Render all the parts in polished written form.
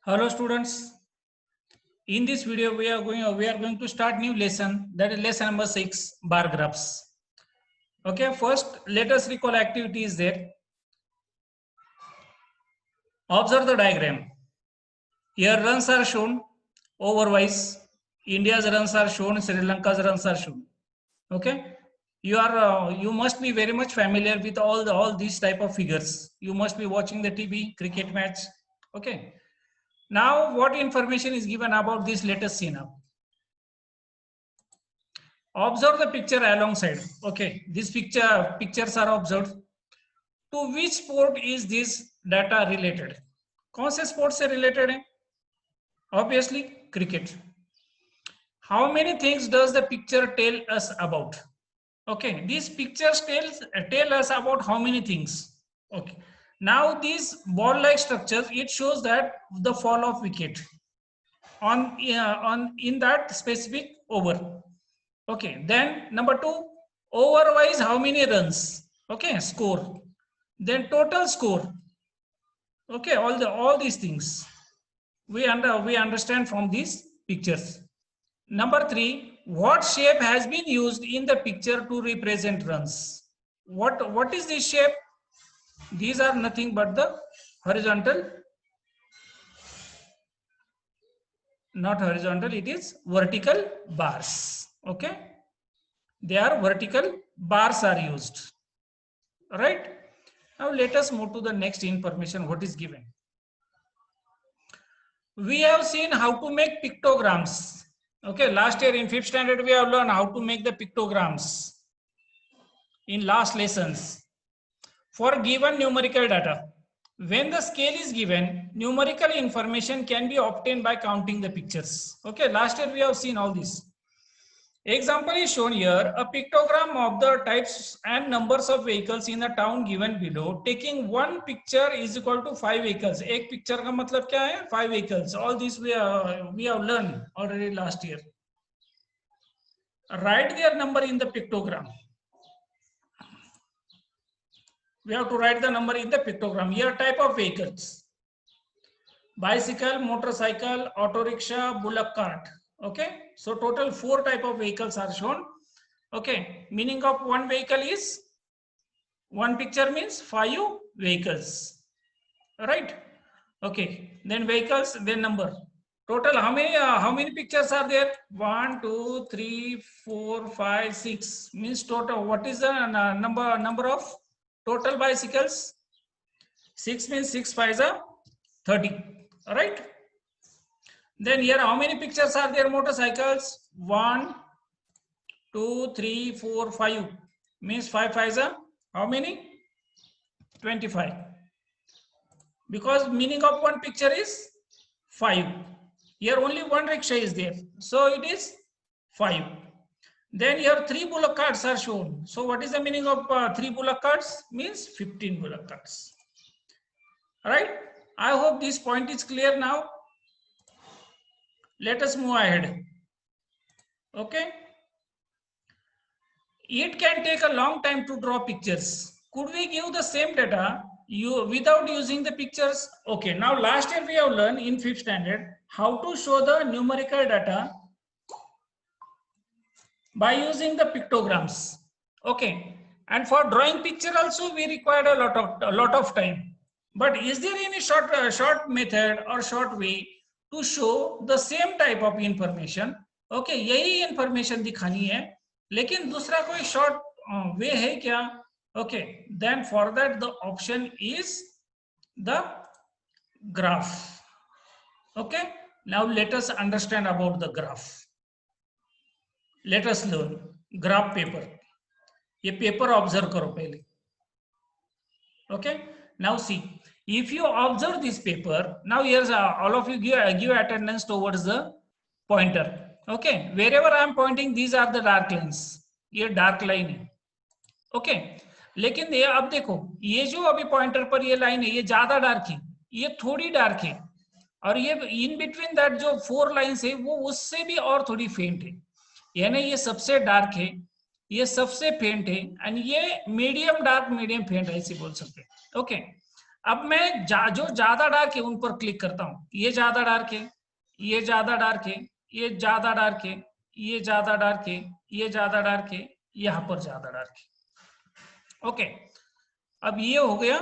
Hello students. In this video we are going to start new lesson, that is lesson number 6, bar graphs. Okay, first let us recall activities there. Observe the diagram. Here runs are shown overwise. India's runs are shown, Sri Lanka's runs are shown. Okay, you must be very much familiar with all these type of figures. You must be watching the TV cricket match. Okay, now what information is given about this? Let us see now. Observe the picture alongside. Okay, these pictures are observed. To which sport is this data related? कौन से sport से related है? Obviously cricket. How many things does the picture tell us about? Okay, these pictures tell us about how many things. Okay, now these ball-like structures, it shows that the fall of wicket on in that specific over. Okay, then number 2, overwise how many runs? Okay, score. Then total score. Okay, all these things we understand from these pictures. Number 3, what shape has been used in the picture to represent runs? What is this shape? These are nothing but the horizontal, not horizontal, it is vertical bars. Okay, they are vertical bars are used. Right, now let us move to the next information. What is given? We have seen how to make pictograms. Okay, last year in 5th standard we have learned how to make the pictograms in last lessons for given numerical data. When the scale is given, numerical information can be obtained by counting the pictures. Okay, last year we have seen all this. Example is shown here, a pictogram of the types and numbers of vehicles in a town given below. Taking one picture is equal to 5 vehicles. एक picture का मतलब क्या है? 5 vehicles. All this we have learned already last year. Write their number in the pictogram. We have to write the number in the pictogram. Here type of vehicles: bicycle, motorcycle, auto rickshaw, bullock cart. Okay, so total 4 type of vehicles are shown. Okay, meaning of one vehicle is, one picture means 5 vehicles, right? Okay, then vehicles, then number. Total how many pictures are there? 1 2 3 4 5 6 means total. What is the number of total bicycles? 6 means 6 5s are 30, right? Then here how many pictures are there? Motorcycles. 1 2 3 4 5 means 5 5s are how many? 25, because meaning of one picture is 5. Here only one rickshaw is there, so it is 5. Then here 3 bullock carts are shown. So what is the meaning of 3 bullock carts? Means 15 bullock carts. Right? I hope this point is clear now. Let us move ahead. Okay. It can take a long time to draw pictures. Could we give the same data without using the pictures? Okay. Now last year we have learned in 5th standard how to show the numerical data by using the pictograms. Okay, and for drawing picture also we required a lot of time. But is there any short method or short way to show the same type of information? Okay, यही information दिखानी है, लेकिन दूसरा कोई short way है क्या? Okay, then for that the option is the graph. Okay, now let us understand about the graph. Let us learn graph paper. ये paper observe करो पहले. Okay, now see, if you observe this paper, now here's all of you give attendance towards the pointer. Okay, wherever I am pointing, these are the dark lines. ये dark line है. Okay, लेकिन ये अब देखो, ये जो अभी pointer पर ये लाइन है, ये ज्यादा डार्क है, ये थोड़ी डार्क है, और ये इन बिटवीन दैट जो 4 लाइन्स है वो उससे भी और थोड़ी फेंट है. यानी ये सबसे डार्क है, ये सबसे फेंट है, एंड ये मीडियम डार्क मीडियम फेंट है, ऐसे बोल सकते हैं. ओके, अब मैं जो ज्यादा डार्क है उन पर क्लिक करता हूं, ये ज्यादा डार्क है, ये ज्यादा डार्क है, ये ज्यादा डार्क है, ये ज्यादा डार्क है, ये ज्यादा डार्क है, यहां पर ज्यादा डार्क है। ओके, अब ये हो गया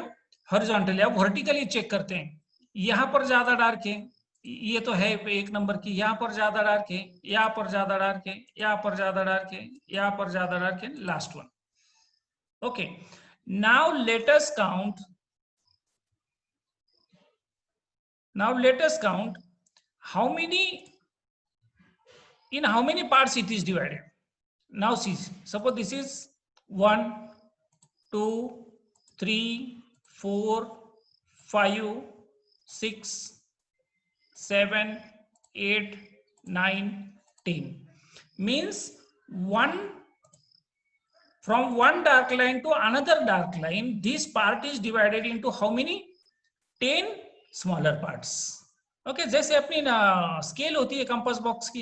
हॉरिजॉन्टली। अब वर्टिकली चेक करते हैं, यहां पर ज्यादा डार्क है, ये तो है एक नंबर की, यहां पर ज्यादा डार्क है, यहां पर ज्यादा डार्क है, यहां पर ज्यादा डार्क है, यहां पर ज्यादा डार्क है, last one. Okay, now let us count, now let us count how many, in how many parts it is divided. Now see, suppose this is 1 2 3 4 5 6 7 8 9 10, means one, from one dark line to another dark line, this part is divided into how many, 10 smaller parts. Okay, जैसे अपनी scale होती है compass box की,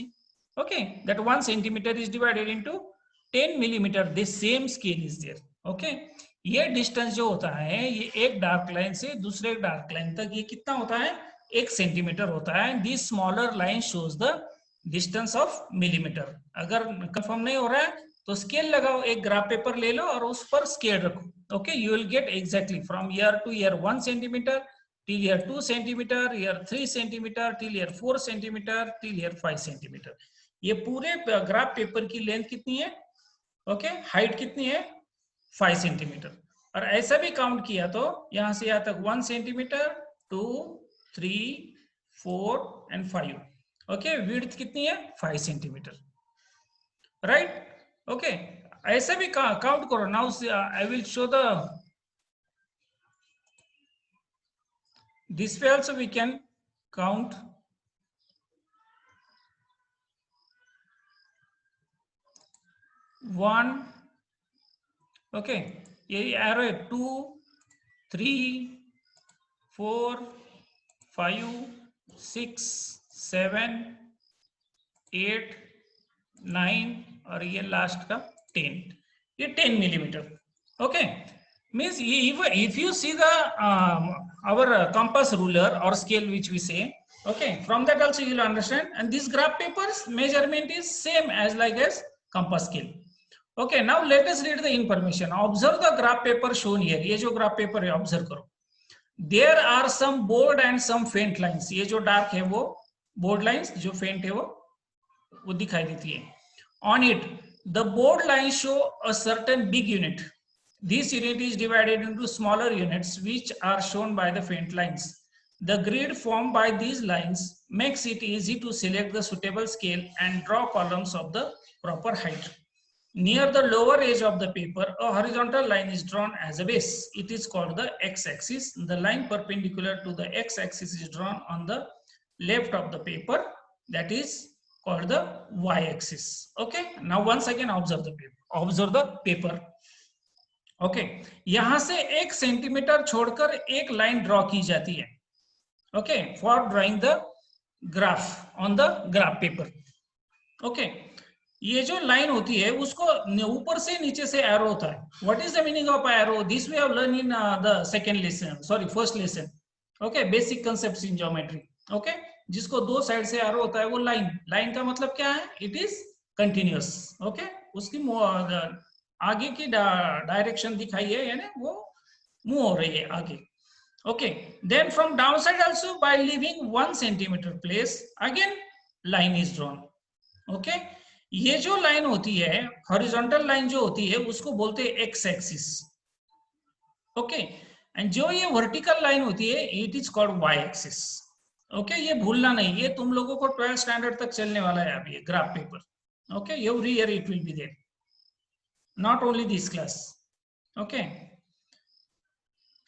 okay, that 1 centimetre is divided into 10 millimetre, this same scale is there. Okay, ये distance जो होता है, ये एक डार्क लाइन से दूसरे डार्क लाइन तक ये कितना होता है, 1 सेंटीमीटर होता है। This smaller line shows the distance of millimetre. अगर कंफर्म नहीं हो रहा है तो स्केल लगाओ, एक ग्राफ पेपर ले लो और उस पर स्केल रखो। Okay, you will get exactly from year two year 1 centimetre, till here 2 centimeter, here 3 centimeter, till here 4 centimeter, till here 5 centimeter। ये पूरे ग्राफ पेपर की लेंथ कितनी है, ओके, हाइट कितनी है, 5 सेंटीमीटर। और ऐसा भी काउंट किया तो यहां से यहां तक 1 सेंटीमीटर, 2 3 4 एंड 5। ओके, विड्थ कितनी है, 5 सेंटीमीटर, राइट। ओके, ऐसा भी काउंट करो। Now I will show the, this way also we can count 1, okay, ये एरो है 2 3 4 5 6 7 8 9 और ये लास्ट का 10, ये 10 millimetre. Okay, means if you see the our compass ruler or scale which we say, okay, from that also you will understand, and this graph paper's measurement is same as like as compass scale। okay, now let us read the information। observe the graph paper shown here। ये जो graph paper है observe करो, there are some bold and some faint lines। ये जो dark है वो bold lines, जो faint है वो दिखाई देती है। on it the bold lines show a certain big unit। This unit is divided into smaller units which are shown by the faint lines। The grid formed by these lines makes it easy to select the suitable scale and draw columns of the proper height। Near the lower edge of the paper, a horizontal line is drawn as a base। It is called the x-axis। The line perpendicular to the x-axis is drawn on the left of the paper, that is called the y-axis। Okay, now once again observe the paper, observe the paper। Okay, यहां से 1 centimetre छोड़कर एक line draw की जाती है, okay, for drawing the graph on the graph paper. Okay, ये जो line होती है उसको ऊपर से नीचे से एरो होता है। What is the meaning of arrow? This we have learn in the second lesson, sorry first lesson. Okay, basic concepts in geometry. Okay, जिसको दो साइड से एरो होता है वो लाइन, लाइन का मतलब क्या है, इट इज कंटिन्यूअस। ओके, उसकी आगे की डायरेक्शन दिखाई है, यानी वो मूव हो रही है आगे। Okay, then from down side also by leaving 1 centimetre place again line is drawn. Okay, ये जो लाइन होती है, हॉरिजॉन्टल लाइन जो होती है उसको बोलते हैं एक्स एक्सिस। ओके, एंड जो ये वर्टिकल लाइन होती है it is called Y axis. Okay, ये भूलना नहीं, ये तुम लोगों को 12th स्टैंडर्ड तक चलने वाला है अभी graph paper. Okay, every year it will be there, not only this class। okay,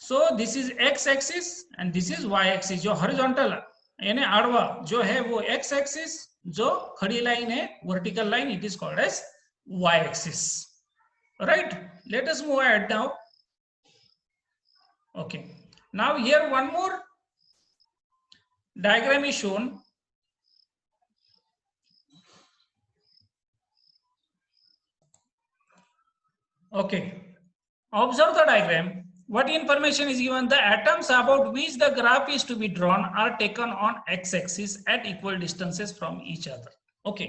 so this is x axis and this is y axis। जो horizontal यानी आड़वा जो है वो x axis, जो खड़ी लाइन है vertical line, it is called as y axis। right, let us move ahead now। okay, now here one more diagram is shown। okay, observe the diagram। what information is given? The atoms about which the graph is to be drawn are taken on x-axis at equal distances from each other. Okay,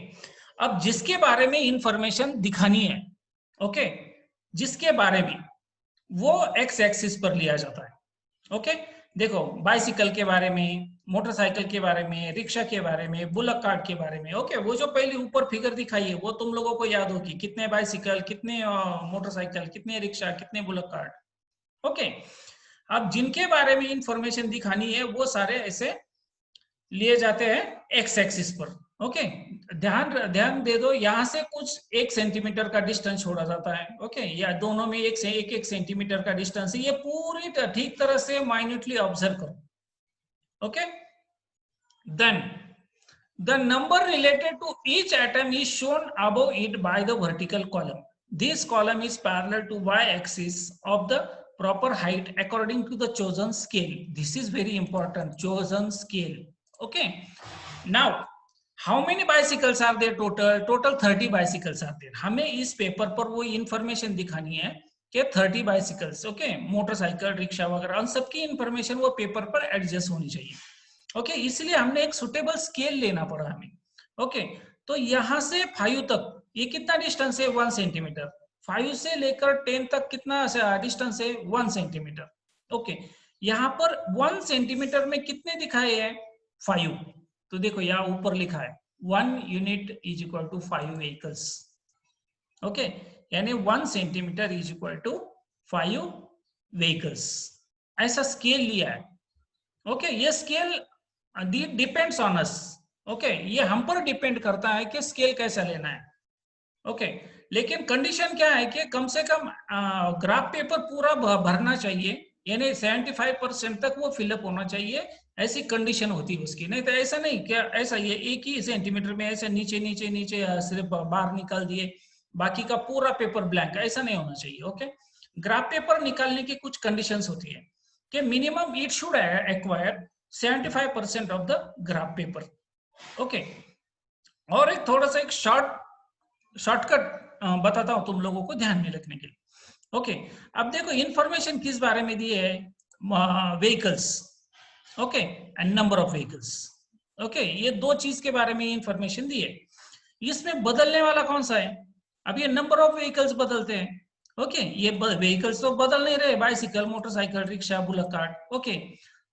अब जिसके बारे में information दिखानी है, okay, जिसके बारे में, वो एक्स एक्सिस पर लिया जाता है। ओके, देखो बाइसिकल के बारे में, मोटरसाइकिल के बारे में, रिक्शा के बारे में, बुलक कार्ट के बारे में। ओके, वो जो पहले ऊपर फिगर दिखाई है वो तुम लोगों को याद होगी, कितने बाइसिकल, कितने मोटरसाइकिल, कितने रिक्शा, कितने बुलक कार्ट। ओके, अब जिनके बारे में इंफॉर्मेशन दिखानी है वो सारे ऐसे लिए जाते हैं एक्स एक्सिस पर। ओके, ध्यान दे दो, यहां से कुछ 1 सेंटीमीटर का डिस्टेंस छोड़ा जाता है। ओके, या दोनों में एक सेंटीमीटर का डिस्टेंस है, ये पूरी ठीक तरह से माइन्यूटली ऑब्जर्व करो। Okay, then the number related to each atom is shown above it by the vertical column. This column is parallel to y-axis of the proper height according to the chosen scale. This is very important, chosen scale. Okay, now how many bicycles are there total? Total 30 bicycles are there. हमें इस paper पर वो information दिखानी है कि 30 bicycles, okay, motorcycle, rickshaw वगैरह, उन सबकी इंफॉर्मेशन वो पेपर पर एडजस्ट होनी चाहिए। ओके, इसलिए हमने एक सुटेबल स्केल लेना पड़ा हमें। ओके, तो यहां से 5 तक ये कितना डिस्टेंस है? 1 सेंटीमीटर। 5 से लेकर 10 तक कितना डिस्टेंस है? 1 सेंटीमीटर। ओके, यहाँ पर 1 सेंटीमीटर में कितने दिखाए हैं? 5। तो देखो यहाँ ऊपर लिखा है 1 unit is equal to 5 vehicles. Okay, यानी 1 centimetre is equal to 5 vehicles, ऐसा स्केल लिया है। ओके, ये scale depends on us. Okay, ये हम पर डिपेंड करता है कि स्केल कैसा लेना है। ओके, लेकिन कंडीशन क्या है कि कम से कम ग्राफ पेपर पूरा भरना चाहिए, यानी 75% तक वो फिलअप होना चाहिए, ऐसी कंडीशन होती है उसकी। नहीं तो ऐसा नहीं क्या, ऐसा ये 1 ही सेंटीमीटर में ऐसे नीचे नीचे नीचे सिर्फ बाहर निकाल दिए, बाकी का पूरा पेपर ब्लैंक, ऐसा नहीं होना चाहिए। ओके, ग्राफ पेपर निकालने की कुछ कंडीशंस होती है कि minimum it should acquire 75% of the graph paper. Okay, और एक थोड़ा सा एक शॉर्टकट बताता हूं तुम लोगों को ध्यान में रखने के लिए। ओके, अब देखो इंफॉर्मेशन किस बारे में दी है? Vehicles, okay, and number of vehicles. Okay, ये 2 चीज के बारे में इंफॉर्मेशन दी है। इसमें बदलने वाला कौन सा है? अब ये नंबर ऑफ व्हीकल्स बदलते हैं। ओके, ये व्हीकल्स तो बदल नहीं रहे, bicycle, motorcycle, rickshaw, bullock cart. Okay,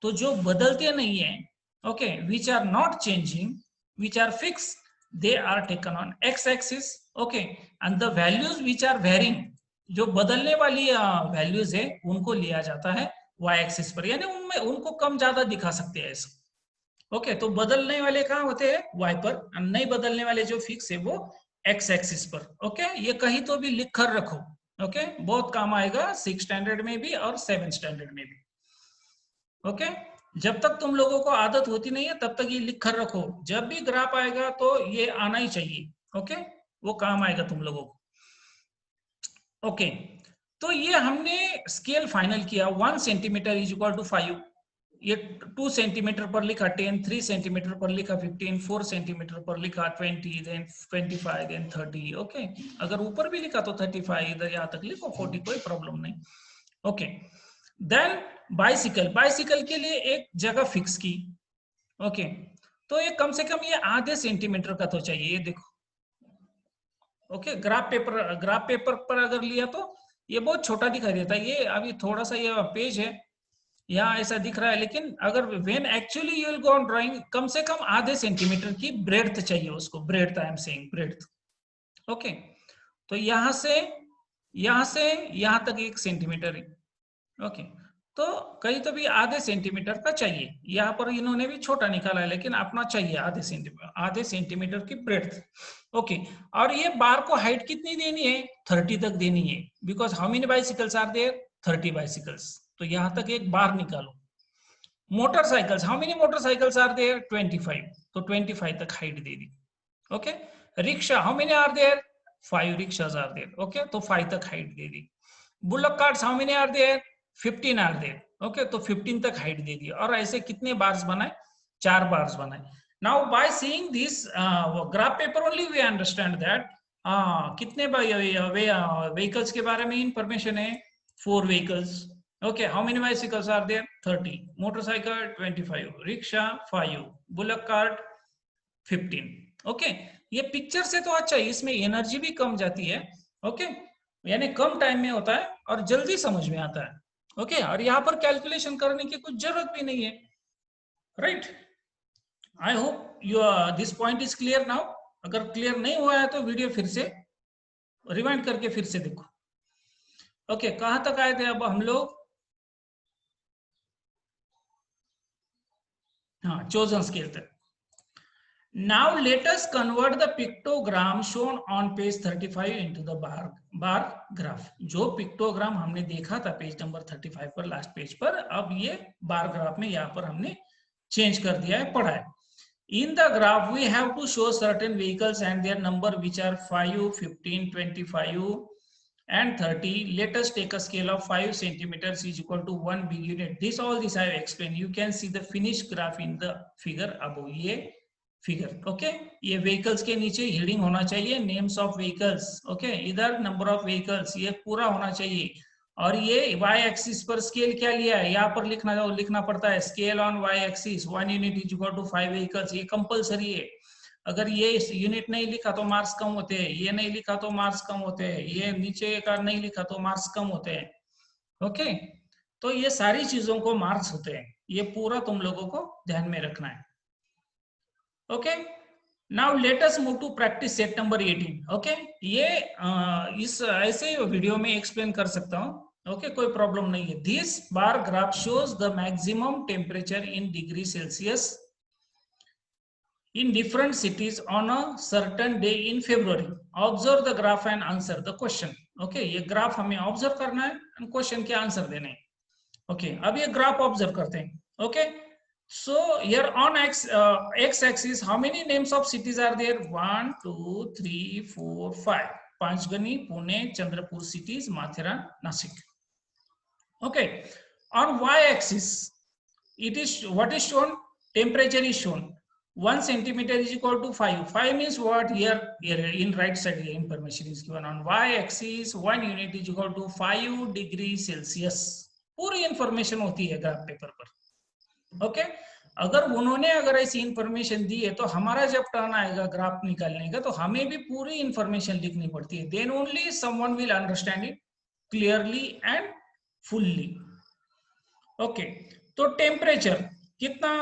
तो जो बदलते नहीं है, okay, which are not changing, which are fixed, they are taken on X axis. Okay, and the values which are varying, जो बदलने वाली वैल्यूज है उनको लिया जाता है वाई एक्सिस पर, यानी उनमें उनको कम ज्यादा दिखा सकते हैं ऐसा। ओके, तो बदलने वाले कहाँ होते हैं? वाई पर, और नहीं बदलने वाले जो फिक्स है वो एक्स एक्सिस पर। ओके, ये कहीं तो भी लिख कर रखो। ओके, बहुत काम आएगा 6 स्टैंडर्ड में भी और 7 स्टैंडर्ड में भी। ओके, जब तक तुम लोगों को आदत होती नहीं है तब तक ये लिख कर रखो, जब भी ग्राफ आएगा तो ये आना ही चाहिए। ओके, वो काम आएगा तुम लोगों को। ओके, तो ये हमने स्केल फाइनल किया, 1 सेंटीमीटर इज इक्वल टू 5, ये 2 सेंटीमीटर पर लिखा 10, 3 सेंटीमीटर पर लिखा 15, 4 सेंटीमीटर पर लिखा 20, देन 25, देन 30। ओके, अगर ऊपर भी लिखा तो 35, इधर यहाँ तक लिखो 40, कोई प्रॉब्लम नहीं। ओके, देन बाइसिकल के लिए एक जगह फिक्स की। ओके, तो ये कम से कम ये आधे सेंटीमीटर का तो चाहिए, ये देखो। ओके, ग्राफ पेपर पर अगर लिया तो ये बहुत छोटा दिखाई देता है, ये अभी थोड़ा सा ये पेज है यहाँ ऐसा दिख रहा है, लेकिन अगर when actually you will go on drawing, कम से कम आधे सेंटीमीटर की ब्रेड्थ चाहिए उसको, breadth, I am saying breadth. Okay, तो यहाँ से यहाँ तक 1 सेंटीमीटर है। ओके, तो कहीं तो भी आधे सेंटीमीटर का चाहिए, यहाँ पर इन्होंने भी छोटा निकाला है, लेकिन अपना चाहिए आधे सेंटीमीटर की ब्रेड्थ। ओके, और ये बार को हाइट कितनी देनी है? 30 तक देनी है, because how many bicycles are there? 30 bicycles, तो यहां तक एक बार निकालो। Motorcycles, how many motorcycles are there? 25, तो 25 तक हाइट दे दी। Okay, rickshaw, how many are there? 5 rickshaws are there. Okay, तो 5 तक हाइट दे दी। Bullock carts, how many are there? 15 are there. Okay, तो 15 तक हाइट दे दी, और ऐसे कितने बार्स बनाए? 4 बार्स बनाए। Now by seeing this graph paper only we understand that कितने व्हीकल्स के बारे में इंफॉर्मेशन है? 4 vehicles. Okay, how many bicycles are there? 30. Motorcycle 25. Rickshaw 5. Bullock cart 15. Okay, ये पिक्चर से तो अच्छा है, इसमें एनर्जी भी कम जाती है. ओके, यानी कम टाइम में होता है और जल्दी समझ में आता है. ओके, और यहाँ पर कैलकुलेशन करने की कुछ जरूरत भी नहीं है. Right, I hope you this point is clear now. अगर क्लियर नहीं हुआ है तो वीडियो फिर से रिवाइंड करके फिर से देखो. ओके, कहां तक आए थे अब हम लोग? हाँ, चोजन स्केल तक. Now let us convert the pictogram shown on page 35 into the bar graph. जो पिक्टोग्राम हमने देखा था पेज नंबर 35 पर, लास्ट पेज पर, अब ये बार ग्राफ में यहाँ पर हमने चेंज कर दिया है, पढ़ा है. In the graph we have to show certain vehicles and their number which are 5, 15, 25 and 30. Let us take a scale of 5 centimeters is equal to 1 big unit. All this I have explained. You can see the finished graph in the figure above. ये figure. Okay, ये vehicles के नीचे heading होना चाहिए, names of vehicles. Okay, इधर number of vehicles, ये पूरा होना चाहिए. और ये वाई एक्सिस पर स्केल क्या लिया है, यहाँ पर लिखना पड़ता है. Scale on Y axis 1 unit is equal to 5 vehicles. ये कंपलसरी है. अगर ये यूनिट नहीं लिखा तो मार्क्स कम होते हैं, ये नहीं लिखा तो मार्क्स कम होते हैं, ये नीचे का नहीं लिखा तो मार्क्स कम होते हैं. ओके, तो ये सारी चीजों को मार्क्स होते हैं, ये पूरा तुम लोगों को ध्यान में रखना है. Okay, now let us move to practice set number 18. Okay, ये इस ऐसे वीडियो में एक्सप्लेन कर सकता हूँ. ओके, कोई प्रॉब्लम नहीं है. This bar graph shows the maximum temperature in degree Celsius in different cities on a certain day in February. Observe the graph and answer the question. Okay, ये graph हमें observe करना है और question के answer देने हैं. Okay, अब ये ग्राफ ऑब्जर्व करते हैं. Okay, so here on x axis how many names of cities are there? 1 2 3 4 5. Panchgani, Pune, Chandrapur cities, Matheran, Nashik. Okay, on y axis it is what is shown? Temperature is shown. 1 centimeter is equal to 5. 5 means what? Here in right side here information is given. On y axis 1 unit is equal to 5 degree Celsius. पूरी information होती है graph paper पर. Okay, अगर उन्होंने ऐसी information दी है तो हमारा जब टर्न आएगा ग्राफ निकालने का तो हमें भी पूरी इंफॉर्मेशन लिखनी पड़ती है. Then only someone will understand it clearly and fully. Okay, तो टेम्परेचर कितना?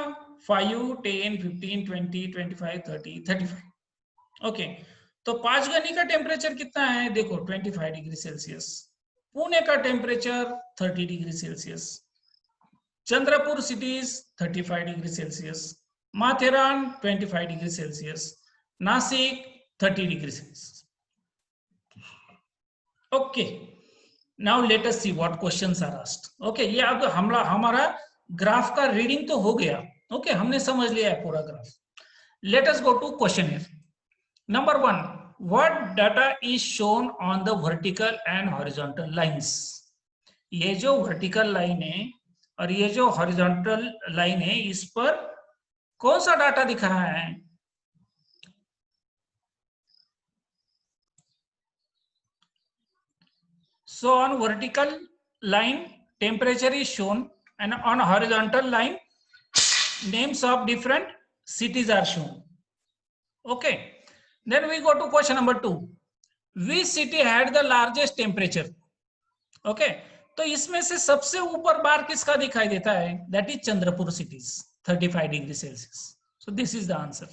5, 10, 15, 20, 25, 30, 35. ओके, तो पांचगनी का टेम्परेचर कितना है? देखो 25 डिग्री सेल्सियस. पुणे का temperature 30 degree Celsius. Chandrapur cities 35 degree Celsius. Matheran 25 degree Celsius. Nashik 30 degree Celsius. Okay, now let us see what questions are asked. Okay, ये अब हमारा ग्राफ का रीडिंग तो हो गया. ओके, हमने समझ लिया है पूरा graph. Let us go to question here. Number 1, what data is shown on the vertical and horizontal lines. ये जो वर्टिकल लाइन है और ये जो हॉरिजॉन्टल लाइन है, इस पर कौन सा डाटा दिखा है? So on vertical line temperature is shown and on horizontal line names of different cities are shown. Okay, then we go to question number 2. Which city had the largest temperature? Okay, तो इसमें से सबसे ऊपर बार किसका दिखाई देता है? That is Chandrapur cities 35 degree Celsius. So this is the answer.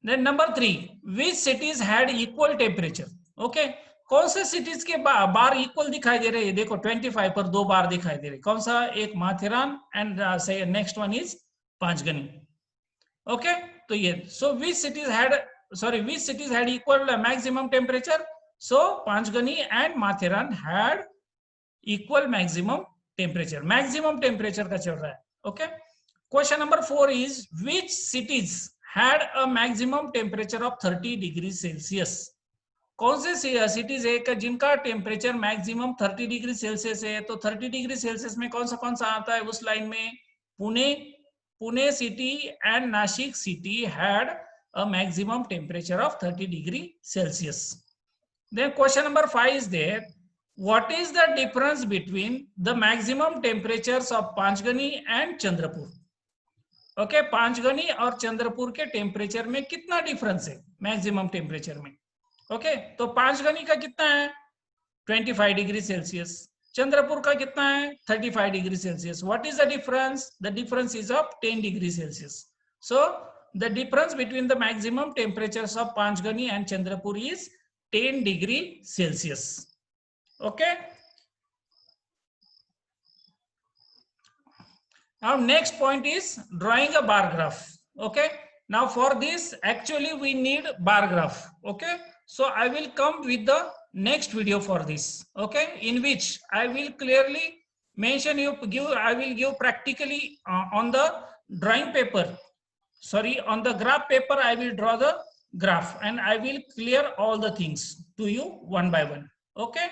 Then number 3, which cities had equal temperature? Okay, कौन से सिटीज के बार इक्वल दिखाई दे रहे हैं? देखो 25 पर 2 बार दिखाई दे रहे. कौन सा? एक Matheran and next one is Panchgani. Okay, तो ये सो which cities had equal maximum temperature? So पांचगनी and Matheran had equal maximum temperature. Maximum temperature का चल रहा है. Okay, question number 4 is which cities had a maximum temperature of 30 degree Celsius? कौन से cities है जिनका टेम्परेचर मैक्सिमम 30 डिग्री सेल्सियस है? तो 30 डिग्री सेल्सियस में कौन सा आता है उस लाइन में? Pune city and Nashik city had a maximum temperature of 30 degree Celsius. Then question number 5 is there, what is the difference between the maximum temperatures of Panchgani and Chandrapur? Okay Panchgani और चंद्रपुर के temperature में कितना डिफरेंस है maximum temperature में? Okay तो पांचगनी का कितना है 25 डिग्री सेल्सियस, चंद्रपुर का कितना है 35 degree Celsius. What is the difference? The difference is of 10 degree Celsius. So the difference between the maximum temperatures of Panchgani and Chandrapur is 10 degree Celsius. Okay now next point is drawing a bar graph. Okay, now for this actually we need bar graph. Okay, so I will come with the next video for this. Okay, in which I will clearly mention I will give practically on the drawing paper, sorry, on the graph paper I will draw the graph and I will clear all the things to you one by one. Okay.